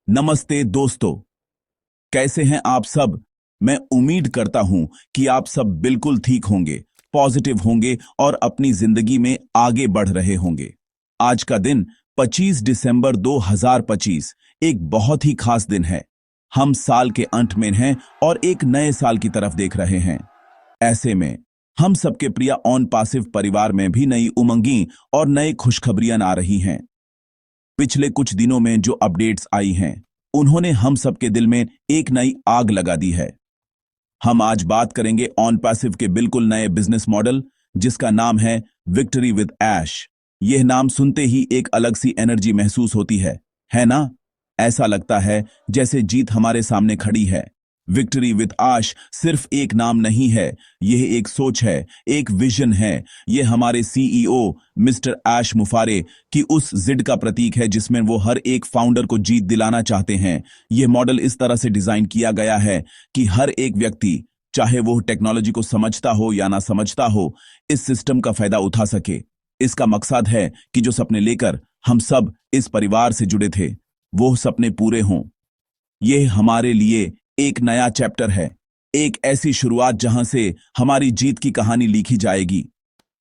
नमस्ते दोस्तों, कैसे हैं आप सब। मैं उम्मीद करता हूं कि आप सब बिल्कुल ठीक होंगे, पॉजिटिव होंगे और अपनी जिंदगी में आगे बढ़ रहे होंगे। आज का दिन 25 दिसंबर 2025 एक बहुत ही खास दिन है। हम साल के अंत में हैं और एक नए साल की तरफ देख रहे हैं। ऐसे में हम सबके प्रिय ऑन पासिव परिवार में भी नई उमंगी और नई खुशखबरियां आ रही हैं। पिछले कुछ दिनों में जो अपडेट्स आई हैं, उन्होंने हम सबके दिल में एक नई आग लगा दी है। हम आज बात करेंगे ऑन पैसिव के बिल्कुल नए बिजनेस मॉडल, जिसका नाम है विक्ट्री विद ऐश। यह नाम सुनते ही एक अलग सी एनर्जी महसूस होती है ना? ऐसा लगता है जैसे जीत हमारे सामने खड़ी है। विक्ट्री विद आश सिर्फ एक नाम नहीं है, यह एक सोच है, एक विजन है। यह हमारे सीईओ मिस्टर ऐश मुफारे की उस जिद का प्रतीक है जिसमें वो हर एक फाउंडर को जीत दिलाना चाहते हैं। यह मॉडल इस तरह से डिजाइन किया गया है कि हर एक व्यक्ति, चाहे वो टेक्नोलॉजी को समझता हो या ना समझता हो, इस सिस्टम का फायदा उठा सके। इसका मकसद है कि जो सपने लेकर हम सब इस परिवार से जुड़े थे, वो सपने पूरे हों। यह हमारे लिए एक नया चैप्टर है, एक ऐसी शुरुआत जहां से हमारी जीत की कहानी लिखी जाएगी।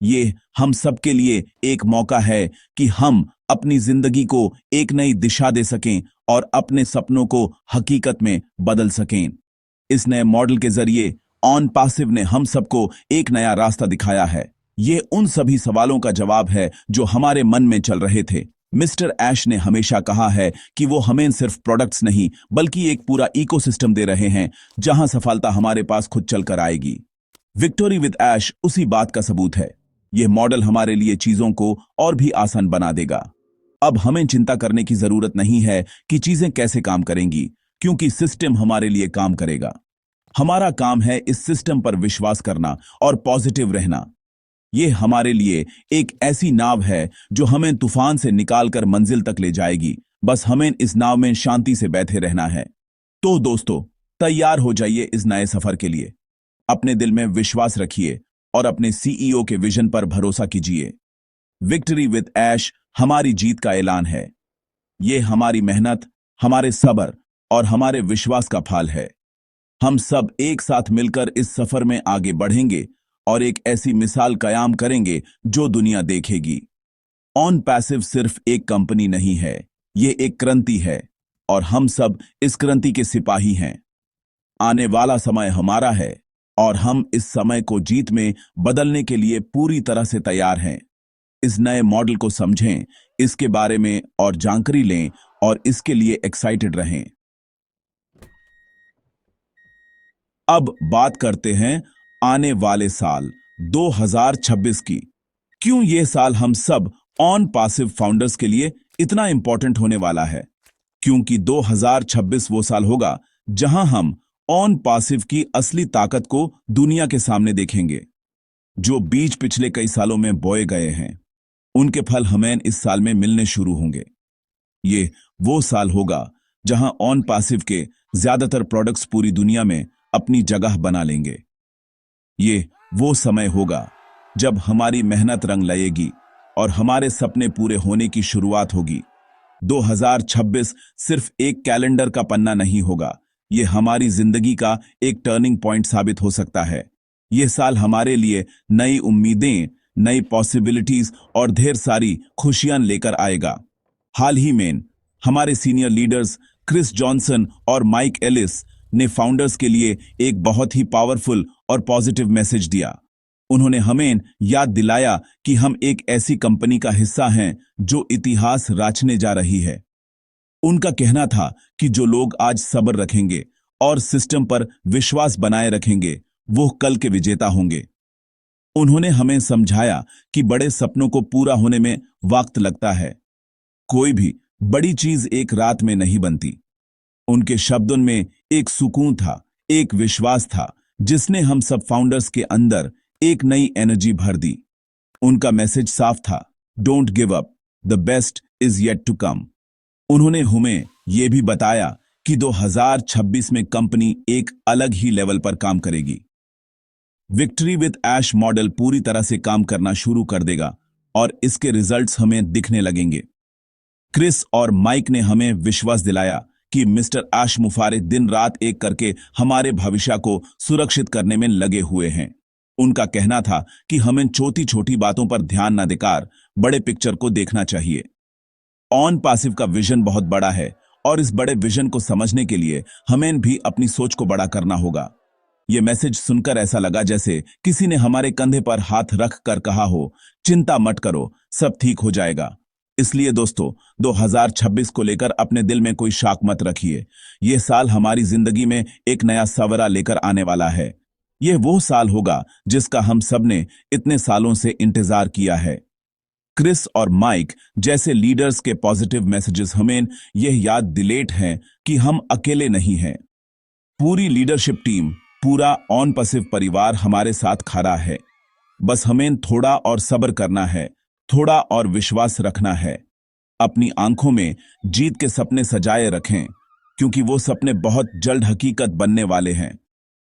ये हम सबके लिए एक मौका है कि हम अपनी जिंदगी को एक नई दिशा दे सकें और अपने सपनों को हकीकत में बदल सकें। इस नए मॉडल के जरिए ऑन पासिव ने हम सबको एक नया रास्ता दिखाया है। ये उन सभी सवालों का जवाब है जो हमारे मन में चल रहे थे। मिस्टर ऐश ने हमेशा कहा है कि वो हमें सिर्फ प्रोडक्ट्स नहीं बल्कि एक पूरा इकोसिस्टम दे रहे हैं जहां सफलता हमारे पास खुद चलकर आएगी। विक्ट्री विद ऐश उसी बात का सबूत है। यह मॉडल हमारे लिए चीजों को और भी आसान बना देगा। अब हमें चिंता करने की जरूरत नहीं है कि चीजें कैसे काम करेंगी, क्योंकि सिस्टम हमारे लिए काम करेगा। हमारा काम है इस सिस्टम पर विश्वास करना और पॉजिटिव रहना। यह हमारे लिए एक ऐसी नाव है जो हमें तूफान से निकालकर मंजिल तक ले जाएगी। बस हमें इस नाव में शांति से बैठे रहना है। तो दोस्तों, तैयार हो जाइए इस नए सफर के लिए। अपने दिल में विश्वास रखिए और अपने सीईओ के विजन पर भरोसा कीजिए। विक्ट्री विद ऐश हमारी जीत का ऐलान है। यह हमारी मेहनत, हमारे सब्र और हमारे विश्वास का फल है। हम सब एक साथ मिलकर इस सफर में आगे बढ़ेंगे और एक ऐसी मिसाल कायम करेंगे जो दुनिया देखेगी। ऑन पैसिव सिर्फ एक कंपनी नहीं है, ये एक क्रांति है और हम सब इस क्रांति के सिपाही हैं। आने वाला समय हमारा है और हम इस समय को जीत में बदलने के लिए पूरी तरह से तैयार हैं। इस नए मॉडल को समझें, इसके बारे में और जानकारी लें और इसके लिए एक्साइटेड रहें। अब बात करते हैं आने वाले साल 2026 की। क्यों यह साल हम सब ऑन पासिव फाउंडर्स के लिए इतना इंपॉर्टेंट होने वाला है? क्योंकि 2026 वो साल होगा जहां हम ऑन पासिव की असली ताकत को दुनिया के सामने देखेंगे। जो बीज पिछले कई सालों में बोए गए हैं, उनके फल हमें इस साल में मिलने शुरू होंगे। ये वो साल होगा जहां ऑन पासिव के ज्यादातर प्रोडक्ट्स पूरी दुनिया में अपनी जगह बना लेंगे। ये वो समय होगा जब हमारी मेहनत रंग लाएगी और हमारे सपने पूरे होने की शुरुआत होगी। 2026 सिर्फ एक कैलेंडर का पन्ना नहीं होगा, ये हमारी जिंदगी का एक टर्निंग पॉइंट साबित हो सकता है। यह साल हमारे लिए नई उम्मीदें, नई पॉसिबिलिटीज और ढेर सारी खुशियां लेकर आएगा। हाल ही में हमारे सीनियर लीडर्स क्रिस जॉनसन और माइक एलिस ने फाउंडर्स के लिए एक बहुत ही पावरफुल और पॉजिटिव मैसेज दिया। उन्होंने हमें याद दिलाया कि हम एक ऐसी कंपनी का हिस्सा हैं जो इतिहास रचने जा रही है। उनका कहना था कि जो लोग आज सब्र रखेंगे और सिस्टम पर विश्वास बनाए रखेंगे, वो कल के विजेता होंगे। उन्होंने हमें समझाया कि बड़े सपनों को पूरा होने में वक्त लगता है। कोई भी बड़ी चीज एक रात में नहीं बनती। उनके शब्दों में एक सुकून था, एक विश्वास था जिसने हम सब फाउंडर्स के अंदर एक नई एनर्जी भर दी। उनका मैसेज साफ था, don't give up, the best is yet to come. उन्होंने हमें यह भी बताया कि 2026 में कंपनी एक अलग ही लेवल पर काम करेगी। विक्ट्री विद ऐश मॉडल पूरी तरह से काम करना शुरू कर देगा और इसके रिजल्ट्स हमें दिखने लगेंगे। क्रिस और माइक ने हमें विश्वास दिलाया कि मिस्टर आश मुफारे दिन रात एक करके हमारे भविष्य को सुरक्षित करने में लगे हुए हैं। उनका कहना था कि हमें छोटी छोटी बातों पर ध्यान न देकर बड़े पिक्चर को देखना चाहिए। ऑन पैसिव का विजन बहुत बड़ा है और इस बड़े विजन को समझने के लिए हमें भी अपनी सोच को बड़ा करना होगा। यह मैसेज सुनकर ऐसा लगा जैसे किसी ने हमारे कंधे पर हाथ रख कर कहा हो, चिंता मत करो, सब ठीक हो जाएगा। इसलिए दोस्तों, 2026 को लेकर अपने दिल में कोई शाक मत रखिए। यह साल हमारी जिंदगी में एक नया सवरा लेकर आने वाला है। यह वो साल होगा जिसका हम सब ने इतने सालों से इंतजार किया है। क्रिस और माइक जैसे लीडर्स के पॉजिटिव मैसेजेस हमें यह याद दिलाते हैं कि हम अकेले नहीं हैं। पूरी लीडरशिप टीम, पूरा ऑन पैसिव परिवार हमारे साथ खड़ा है। बस हमें थोड़ा और सब्र करना है, थोड़ा और विश्वास रखना है। अपनी आंखों में जीत के सपने सजाए रखें, क्योंकि वो सपने बहुत जल्द हकीकत बनने वाले हैं।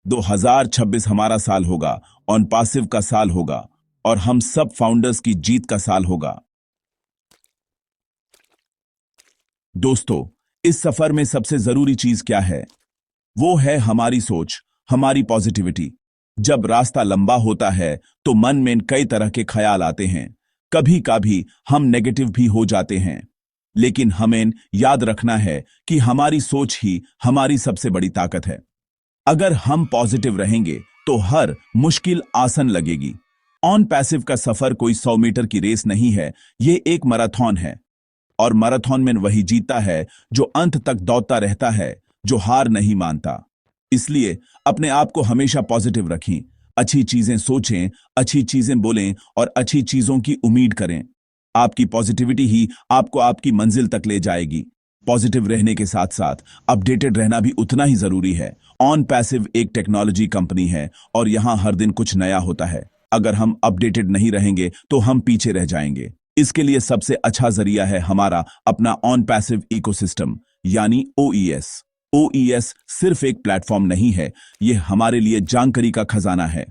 2026 हमारा साल होगा, ऑन पैसिव का साल होगा और हम सब फाउंडर्स की जीत का साल होगा। दोस्तों, इस सफर में सबसे जरूरी चीज क्या है? वो है हमारी सोच, हमारी पॉजिटिविटी। जब रास्ता लंबा होता है तो मन में कई तरह के ख्याल आते हैं। कभी कभी हम नेगेटिव भी हो जाते हैं, लेकिन हमें याद रखना है कि हमारी सोच ही हमारी सबसे बड़ी ताकत है। अगर हम पॉजिटिव रहेंगे तो हर मुश्किल आसान लगेगी। ऑन पैसिव का सफर कोई 100 मीटर की रेस नहीं है, ये एक मैराथन है। और मैराथन में वही जीतता है जो अंत तक दौड़ता रहता है, जो हार नहीं मानता। इसलिए अपने आप को हमेशा पॉजिटिव रखें, अच्छी चीजें सोचें, अच्छी चीजें बोलें और अच्छी चीजों की उम्मीद करें। आपकी पॉजिटिविटी ही आपको आपकी मंजिल तक ले जाएगी। पॉजिटिव रहने के साथ साथ अपडेटेड रहना भी उतना ही जरूरी है। ऑन पैसिव एक टेक्नोलॉजी कंपनी है और यहां हर दिन कुछ नया होता है। अगर हम अपडेटेड नहीं रहेंगे तो हम पीछे रह जाएंगे। इसके लिए सबसे अच्छा जरिया है हमारा अपना ऑन पैसिव इकोसिस्टम, यानी ओईएस। ओईएस सिर्फ एक प्लेटफॉर्म नहीं है, यह हमारे लिए जानकारी का खजाना है।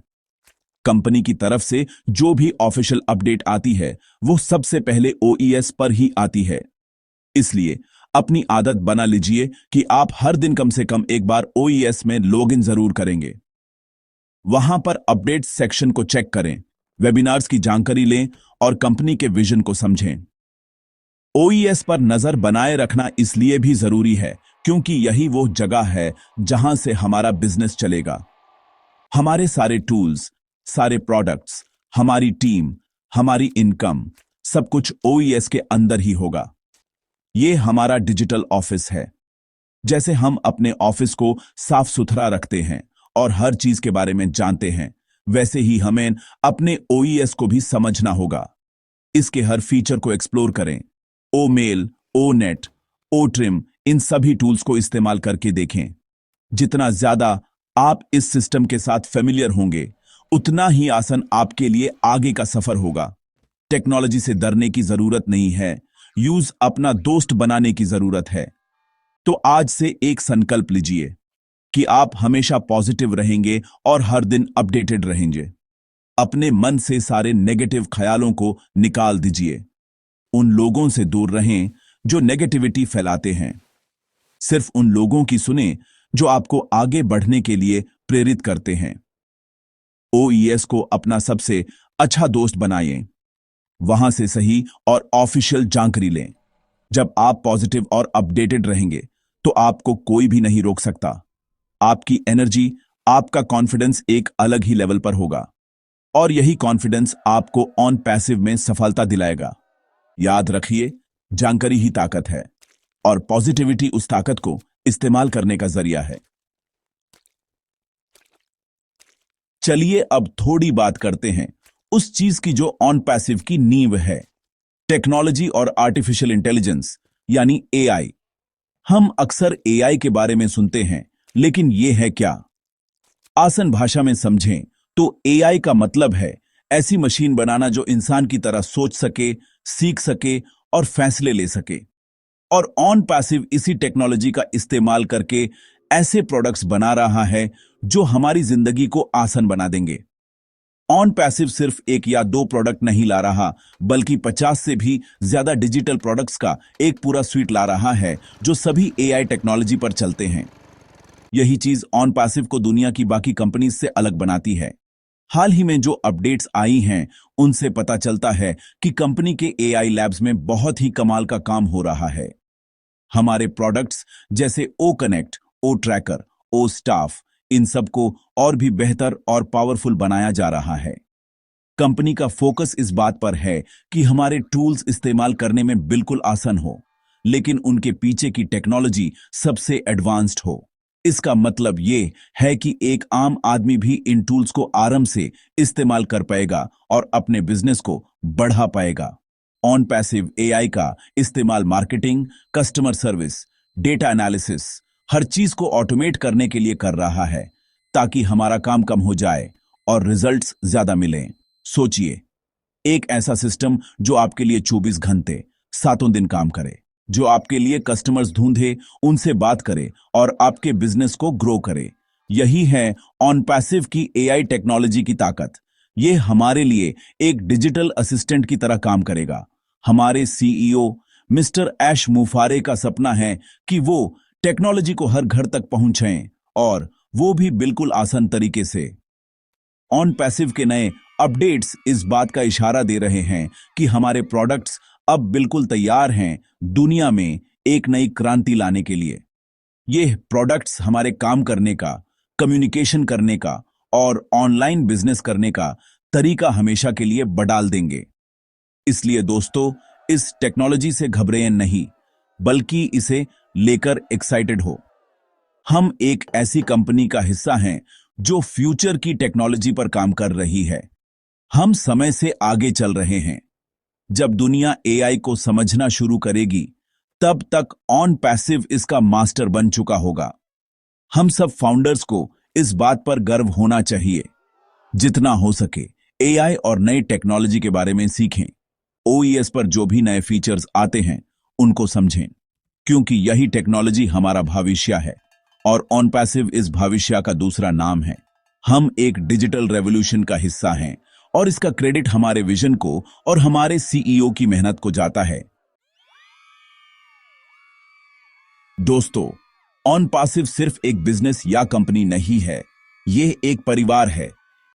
कंपनी की तरफ से जो भी ऑफिशियल अपडेट आती है वो सबसे पहले ओईएस पर ही आती है। इसलिए अपनी आदत बना लीजिए कि आप हर दिन कम से कम एक बार ओईएस में लॉगिन जरूर करेंगे। वहां पर अपडेट सेक्शन को चेक करें, वेबिनार्स की जानकारी लें और कंपनी के विजन को समझें। ओईएस पर नजर बनाए रखना इसलिए भी जरूरी है क्योंकि यही वो जगह है जहां से हमारा बिजनेस चलेगा। हमारे सारे टूल्स, सारे प्रोडक्ट्स, हमारी टीम, हमारी इनकम, सब कुछ ओईएस के अंदर ही होगा। ये हमारा डिजिटल ऑफिस है। जैसे हम अपने ऑफिस को साफ सुथरा रखते हैं और हर चीज के बारे में जानते हैं, वैसे ही हमें अपने ओईएस को भी समझना होगा। इसके हर फीचर को एक्सप्लोर करें। ओ मेल, ओ नेट, ओ ट्रिम, इन सभी टूल्स को इस्तेमाल करके देखें। जितना ज्यादा आप इस सिस्टम के साथ फेमिलियर होंगे, उतना ही आसान आपके लिए आगे का सफर होगा। टेक्नोलॉजी से डरने की जरूरत नहीं है, यूज अपना दोस्त बनाने की जरूरत है। तो आज से एक संकल्प लीजिए कि आप हमेशा पॉजिटिव रहेंगे और हर दिन अपडेटेड रहेंगे। अपने मन से सारे नेगेटिव ख्यालों को निकाल दीजिए। उन लोगों से दूर रहें जो नेगेटिविटी फैलाते हैं। सिर्फ उन लोगों की सुने जो आपको आगे बढ़ने के लिए प्रेरित करते हैं। ओईएस को अपना सबसे अच्छा दोस्त बनाइए। वहां से सही और ऑफिशियल जानकारी लें। जब आप पॉजिटिव और अपडेटेड रहेंगे तो आपको कोई भी नहीं रोक सकता। आपकी एनर्जी, आपका कॉन्फिडेंस एक अलग ही लेवल पर होगा और यही कॉन्फिडेंस आपको ऑन पैसिव में सफलता दिलाएगा। याद रखिए, जानकारी ही ताकत है और पॉजिटिविटी उस ताकत को इस्तेमाल करने का जरिया है। चलिए अब थोड़ी बात करते हैं उस चीज की जो ऑन पैसिव की नींव है, टेक्नोलॉजी और आर्टिफिशियल इंटेलिजेंस यानी एआई। हम अक्सर एआई के बारे में सुनते हैं, लेकिन यह है क्या? आसान भाषा में समझें तो एआई का मतलब है ऐसी मशीन बनाना जो इंसान की तरह सोच सके, सीख सके और फैसले ले सके। और ऑन पैसिव इसी टेक्नोलॉजी का इस्तेमाल करके ऐसे प्रोडक्ट्स बना रहा है जो हमारी जिंदगी को आसान बना देंगे। ऑन पैसिव सिर्फ एक या दो प्रोडक्ट नहीं ला रहा, बल्कि 50 से भी ज्यादा डिजिटल प्रोडक्ट्स का एक पूरा स्वीट ला रहा है जो सभी एआई टेक्नोलॉजी पर चलते हैं। यही चीज ऑन पैसिव को दुनिया की बाकी कंपनीज से अलग बनाती है। हाल ही में जो अपडेट्स आई हैं, उनसे पता चलता है कि कंपनी के एआई लैब्स में बहुत ही कमाल का काम हो रहा है। हमारे प्रोडक्ट्स जैसे ओ कनेक्ट, ओ ट्रैकर, ओ स्टाफ, इन सबको और भी बेहतर और पावरफुल बनाया जा रहा है। कंपनी का फोकस इस बात पर है कि हमारे टूल्स इस्तेमाल करने में बिल्कुल आसान हो, लेकिन उनके पीछे की टेक्नोलॉजी सबसे एडवांस्ड हो। इसका मतलब ये है कि एक आम आदमी भी इन टूल्स को आराम से इस्तेमाल कर पाएगा और अपने बिजनेस को बढ़ा पाएगा। ऑन पैसिव एआई का इस्तेमाल marketing, customer service, data analysis, हर चीज को ऑटोमेट करने के लिए कर रहा है, ताकि हमारा काम कम हो जाए और रिजल्ट्स ज्यादा मिलें। सोचिए, एक ऐसा सिस्टम जो आपके लिए 24 घंटे 7 दिन काम करे, जो आपके लिए कस्टमर्स ढूंढे, उनसे बात करे और आपके बिजनेस को ग्रो करे। यही है ऑन पैसिव की एआई टेक्नोलॉजी की ताकत। ये हमारे लिए एक डिजिटल असिस्टेंट की तरह काम करेगा। हमारे सीईओ मिस्टर ऐश मुफारे का सपना है कि वो टेक्नोलॉजी को हर घर तक पहुंचाएं, और वो भी बिल्कुल आसान तरीके से। ऑन पैसिव के नए अपडेट्स इस बात का इशारा दे रहे हैं कि हमारे प्रोडक्ट्स अब बिल्कुल तैयार हैं दुनिया में एक नई क्रांति लाने के लिए। ये प्रोडक्ट्स हमारे काम करने का, कम्युनिकेशन करने का और ऑनलाइन बिजनेस करने का तरीका हमेशा के लिए बदल देंगे। इसलिए दोस्तों, इस टेक्नोलॉजी से घबराएं नहीं, बल्कि इसे लेकर एक्साइटेड हो। हम एक ऐसी कंपनी का हिस्सा हैं जो फ्यूचर की टेक्नोलॉजी पर काम कर रही है। हम समय से आगे चल रहे हैं। जब दुनिया एआई को समझना शुरू करेगी, तब तक ऑन पैसिव इसका मास्टर बन चुका होगा। हम सब फाउंडर्स को इस बात पर गर्व होना चाहिए। जितना हो सके एआई और नई टेक्नोलॉजी के बारे में सीखें। ओईएस पर जो भी नए फीचर्स आते हैं, उनको समझें, क्योंकि यही टेक्नोलॉजी हमारा भविष्य है और ऑन पैसिव इस भविष्य का दूसरा नाम है। हम एक डिजिटल रेवोल्यूशन का हिस्सा हैं और इसका क्रेडिट हमारे विजन को और हमारे सीईओ की मेहनत को जाता है। दोस्तों, ऑन पैसिव सिर्फ एक बिजनेस या कंपनी नहीं है, यह एक परिवार है।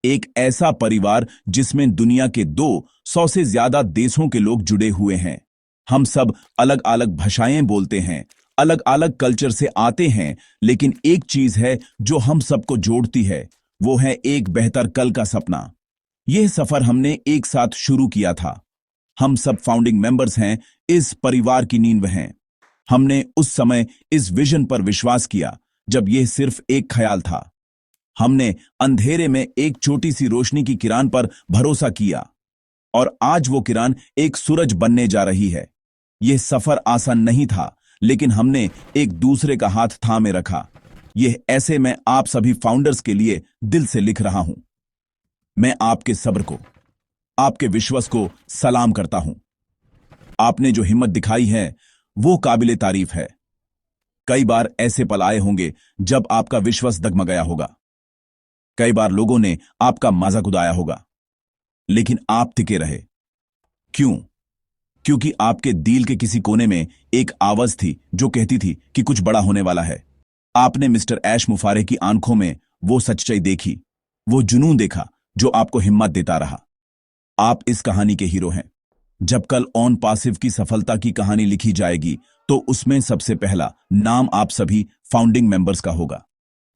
एक ऐसा परिवार जिसमें दुनिया के 200 से ज्यादा देशों के लोग जुड़े हुए हैं। हम सब अलग अलग भाषाएं बोलते हैं, अलग अलग कल्चर से आते हैं, लेकिन एक चीज है जो हम सबको जोड़ती है, वो है एक बेहतर कल का सपना। यह सफर हमने एक साथ शुरू किया था। हम सब फाउंडिंग मेंबर्स हैं, इस परिवार की नींव हैं। हमने उस समय इस विजन पर विश्वास किया जब यह सिर्फ एक ख्याल था। हमने अंधेरे में एक छोटी सी रोशनी की किरण पर भरोसा किया, और आज वो किरण एक सूरज बनने जा रही है। यह सफर आसान नहीं था, लेकिन हमने एक दूसरे का हाथ थामे रखा। यह ऐसे मैं आप सभी फाउंडर्स के लिए दिल से लिख रहा हूं। मैं आपके सब्र को, आपके विश्वास को सलाम करता हूं। आपने जो हिम्मत दिखाई है, वो काबिले तारीफ है। कई बार ऐसे पल आए होंगे जब आपका विश्वास डगमगाया होगा। कई बार लोगों ने आपका मजाक उड़ाया होगा, लेकिन आप टिके रहे। क्यों? क्योंकि आपके दिल के किसी कोने में एक आवाज थी जो कहती थी कि कुछ बड़ा होने वाला है। आपने मिस्टर ऐश मुफारे की आंखों में वो सच्चाई देखी, वो जुनून देखा जो आपको हिम्मत देता रहा। आप इस कहानी के हीरो हैं। जब कल ऑन पैसिव की सफलता की कहानी लिखी जाएगी, तो उसमें सबसे पहला नाम आप सभी फाउंडिंग मेंबर्स का होगा।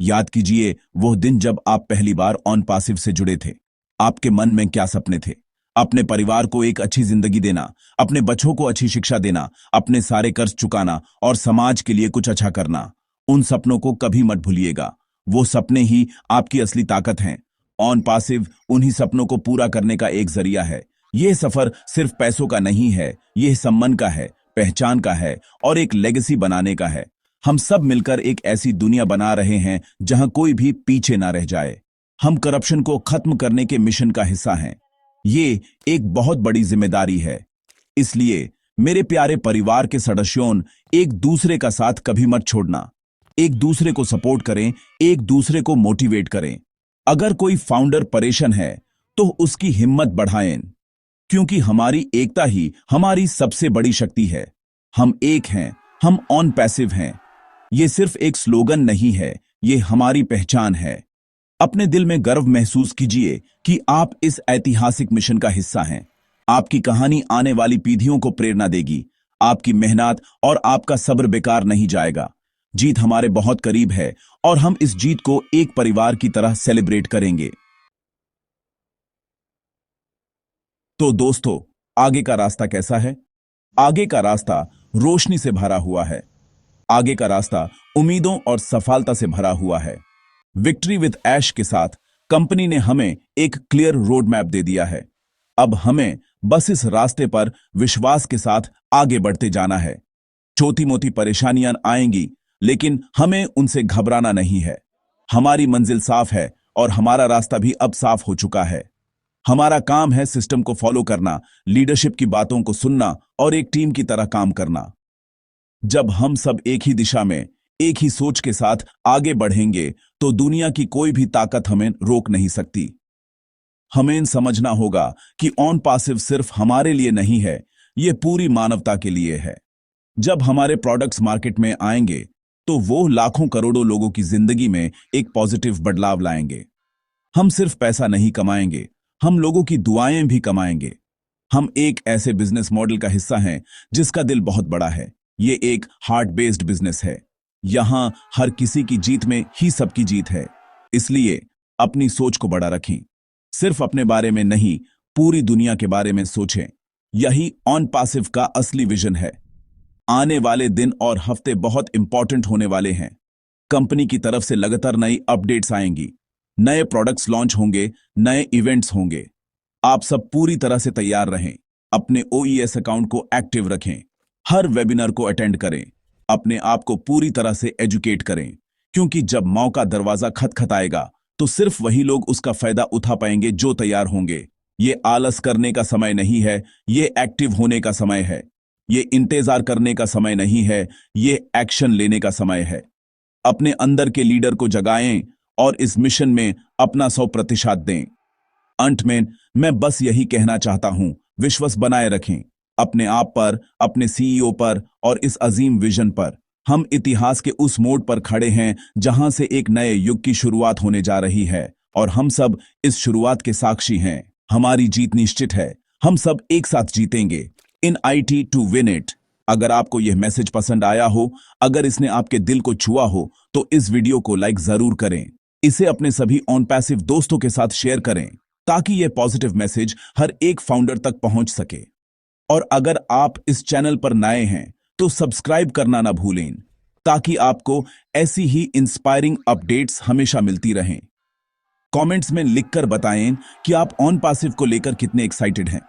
याद कीजिए वो दिन जब आप पहली बार ऑन पैसिव से जुड़े थे। आपके मन में क्या सपने थे? अपने परिवार को एक अच्छी जिंदगी देना, अपने बच्चों को अच्छी शिक्षा देना, अपने सारे कर्ज चुकाना और समाज के लिए कुछ अच्छा करना। उन सपनों को कभी मत भूलिएगा। वो सपने ही आपकी असली ताकत हैं। ऑन पैसिव उन्हीं सपनों को पूरा करने का एक जरिया है। यह सफर सिर्फ पैसों का नहीं है, यह सम्मान का है, पहचान का है और एक लेगेसी बनाने का है। हम सब मिलकर एक ऐसी दुनिया बना रहे हैं जहां कोई भी पीछे ना रह जाए। हम करप्शन को खत्म करने के मिशन का हिस्सा हैं। ये एक बहुत बड़ी जिम्मेदारी है। इसलिए मेरे प्यारे परिवार के सदस्यों, एक दूसरे का साथ कभी मत छोड़ना। एक दूसरे को सपोर्ट करें, एक दूसरे को मोटिवेट करें। अगर कोई फाउंडर परेशान है, तो उसकी हिम्मत बढ़ाएं, क्योंकि हमारी एकता ही हमारी सबसे बड़ी शक्ति है। हम एक हैं, हम ऑन पैसिव हैं। ये सिर्फ एक स्लोगन नहीं है, ये हमारी पहचान है। अपने दिल में गर्व महसूस कीजिए कि आप इस ऐतिहासिक मिशन का हिस्सा हैं। आपकी कहानी आने वाली पीढ़ियों को प्रेरणा देगी। आपकी मेहनत और आपका सब्र बेकार नहीं जाएगा। जीत हमारे बहुत करीब है और हम इस जीत को एक परिवार की तरह सेलिब्रेट करेंगे। तो दोस्तों, आगे का रास्ता कैसा है? आगे का रास्ता रोशनी से भरा हुआ है। आगे का रास्ता उम्मीदों और सफलता से भरा हुआ है। विक्ट्री विद ऐश के साथ कंपनी ने हमें एक क्लियर रोड मैप दे दिया है। अब हमें बस इस रास्ते पर विश्वास के साथ आगे बढ़ते जाना है। छोटी मोटी परेशानियां आएंगी, लेकिन हमें उनसे घबराना नहीं है। हमारी मंजिल साफ है और हमारा रास्ता भी अब साफ हो चुका है। हमारा काम है सिस्टम को फॉलो करना, लीडरशिप की बातों को सुनना और एक टीम की तरह काम करना। जब हम सब एक ही दिशा में, एक ही सोच के साथ आगे बढ़ेंगे, तो दुनिया की कोई भी ताकत हमें रोक नहीं सकती। हमें समझना होगा कि ऑन पासिव सिर्फ हमारे लिए नहीं है, ये पूरी मानवता के लिए है। जब हमारे प्रोडक्ट्स मार्केट में आएंगे, तो वो लाखों करोड़ों लोगों की जिंदगी में एक पॉजिटिव बदलाव लाएंगे। हम सिर्फ पैसा नहीं कमाएंगे, हम लोगों की दुआएं भी कमाएंगे। हम एक ऐसे बिजनेस मॉडल का हिस्सा हैं जिसका दिल बहुत बड़ा है। ये एक हार्ट बेस्ड बिजनेस है। यहां हर किसी की जीत में ही सबकी जीत है। इसलिए अपनी सोच को बड़ा रखें। सिर्फ अपने बारे में नहीं, पूरी दुनिया के बारे में सोचें। यही ऑन पासिव का असली विजन है। आने वाले दिन और हफ्ते बहुत इंपॉर्टेंट होने वाले हैं। कंपनी की तरफ से लगातार नई अपडेट्स आएंगी, नए प्रोडक्ट्स लॉन्च होंगे, नए इवेंट्स होंगे। आप सब पूरी तरह से तैयार रहें। अपने ओईएस अकाउंट को एक्टिव रखें, हर वेबिनार को अटेंड करें, अपने आप को पूरी तरह से एजुकेट करें, क्योंकि जब मौका दरवाजा खटखटाएगा तो सिर्फ वही लोग उसका फायदा उठा पाएंगे जो तैयार होंगे। ये आलस करने का समय नहीं है, ये एक्टिव होने का समय है। ये इंतजार करने का समय नहीं है, ये एक्शन लेने का समय है। अपने अंदर के लीडर को जगाएं और इस मिशन में अपना 100% दें। अंत में मैं बस यही कहना चाहता हूं, विश्वास बनाए रखें अपने आप पर, अपने सीईओ पर और इस अजीम विजन पर। हम इतिहास के उस मोड़ पर खड़े हैं जहां से एक नए युग की शुरुआत होने जा रही है और हम सब इस शुरुआत के साक्षी हैं। हमारी जीत निश्चित है। हम सब एक साथ जीतेंगे। इन IT टू विन इट। अगर आपको यह मैसेज पसंद आया हो, अगर इसने आपके दिल को छुआ हो, तो इस वीडियो को लाइक जरूर करें। इसे अपने सभी ऑन पैसिव दोस्तों के साथ शेयर करें, ताकि यह पॉजिटिव मैसेज हर एक फाउंडर तक पहुंच सके। और अगर आप इस चैनल पर नए हैं तो सब्सक्राइब करना ना भूलें, ताकि आपको ऐसी ही इंस्पायरिंग अपडेट्स हमेशा मिलती रहें। कमेंट्स में लिखकर बताएं कि आप ऑन पैसिव को लेकर कितने एक्साइटेड हैं।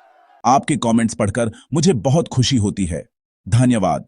आपके कमेंट्स पढ़कर मुझे बहुत खुशी होती है। धन्यवाद।